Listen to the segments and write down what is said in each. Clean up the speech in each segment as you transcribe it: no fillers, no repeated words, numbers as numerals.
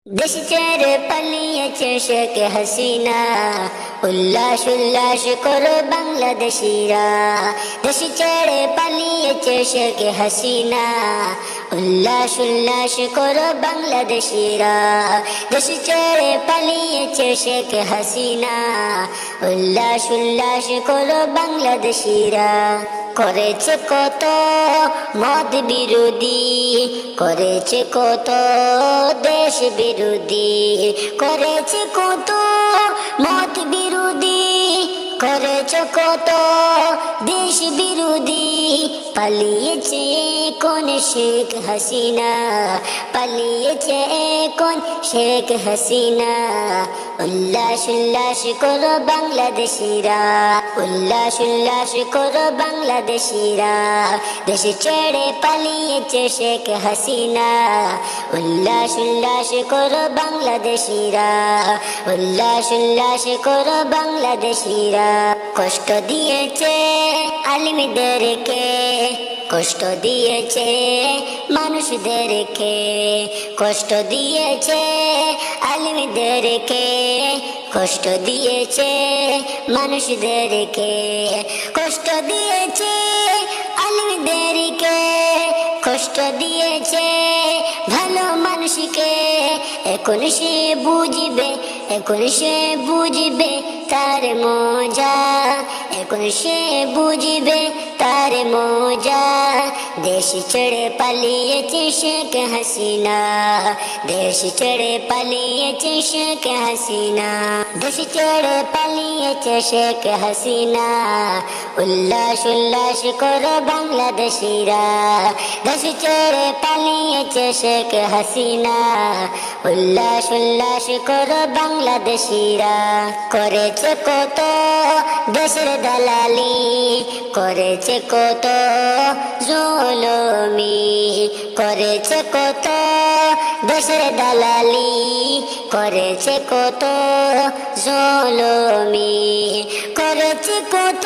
দেশ ছেড়ে পালিয়েছে শেখ হাসিনা, উল্লাস উল্লাস করো বাংলাদেশিরা। দেশ ছেড়ে পালিয়েছে শেখ হাসিনা, উল্লাস উল্লাস করো বাংলাদেশিরা। দেশ ছেড়ে পালিয়েছে শেখ হাসিনা, উল্লাস উল্লাস করো বাংলাদেশিরা। করেছে কত মদ বিরোধী, করেছে কত দেশ বিরোধী, করেছে কত মত বিরোধী, করেছে কত দেশ বিরোধী। পালিয়েছে কোন শেখ হাসিনা, পালিয়েছে কোন শেখ হাসিনা। উল্লাস উল্লাস করো বাংলাদেশিরা, উল্লাস উল্লাস করো বাংলাদেশিরা। দেশ ছেড়ে পালিয়েছে শেখ হাসিনা, উল্লাস উল্লাস করো বাংলাদেশিরা, উল্লাস উল্লাস করো বাংলাদেশিরা। কষ্ট দিয়েছে আলিমদেরকে, কষ্ট দিয়েছে মানুষদেরকে, কষ্ট দিয়েছে আলিমদেরকে, কষ্ট দিয়েছে মানুষদেরকে, কষ্ট দিয়েছে আলিমদেরকে, কষ্ট দিয়েছে ভালো মানুষকে। এখন সে বুঝবে, এখন সে বুঝবে তার মজা, এখন সে বুঝবে তার মজা। দেশ ছেড়ে পালিয়েছে শেখ হাসিনা, দেশ ছেড়ে পালিয়েছে শেখ হাসিনা, দেশ ছেড়ে পালিয়েছে শেখ হাসিনা। উল্লাস উল্লাস করো বাংলাদেশিরা, দেশ ছেড়ে পালিয়েছে শেখ হাসিনা, উল্লাস উল্লাস করো বাংলাদেশিরা। করেছে কত দেশের দালালি, করেছে কত জুলুমি, করেছে কত দেশের দালালি, করেছে কত জুলুমি, করেছে কত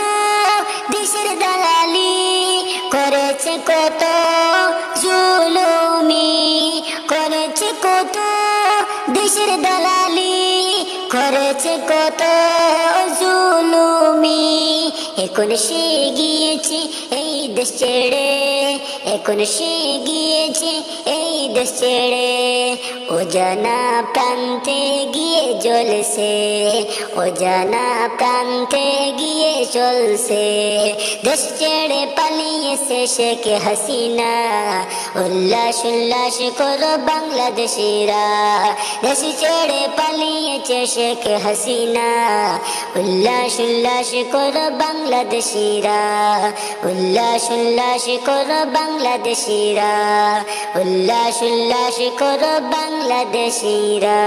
দেশের দালালি, করেছে কত জুলুমি, করেছে কত দেশের দালালি, করেছে কত জুলুমি। এখন সে গিয়েছে এই দেশ ছেড়ে, এখন সে গিয়েছে এই দেশ ছেড়ে। অজানা প্রান্তে গিয়ে জ্বলছে, অজানা প্রান্তে গিয়ে চলছে। দেশ ছেড়ে পালিয়েছে শেখ হাসিনা, উল্লাস উল্লাস করো বাংলাদেশিরা। দেশ ছেড়ে পালিয়েছে শেখ হাসিনা, উল্লাস উল্লাস করো বাংলাদেশিরা, উল্লাস উল্লাস করো বাংলাদেশিরা, উল্লাস উল্লাস করো বাংলাদেশিরা।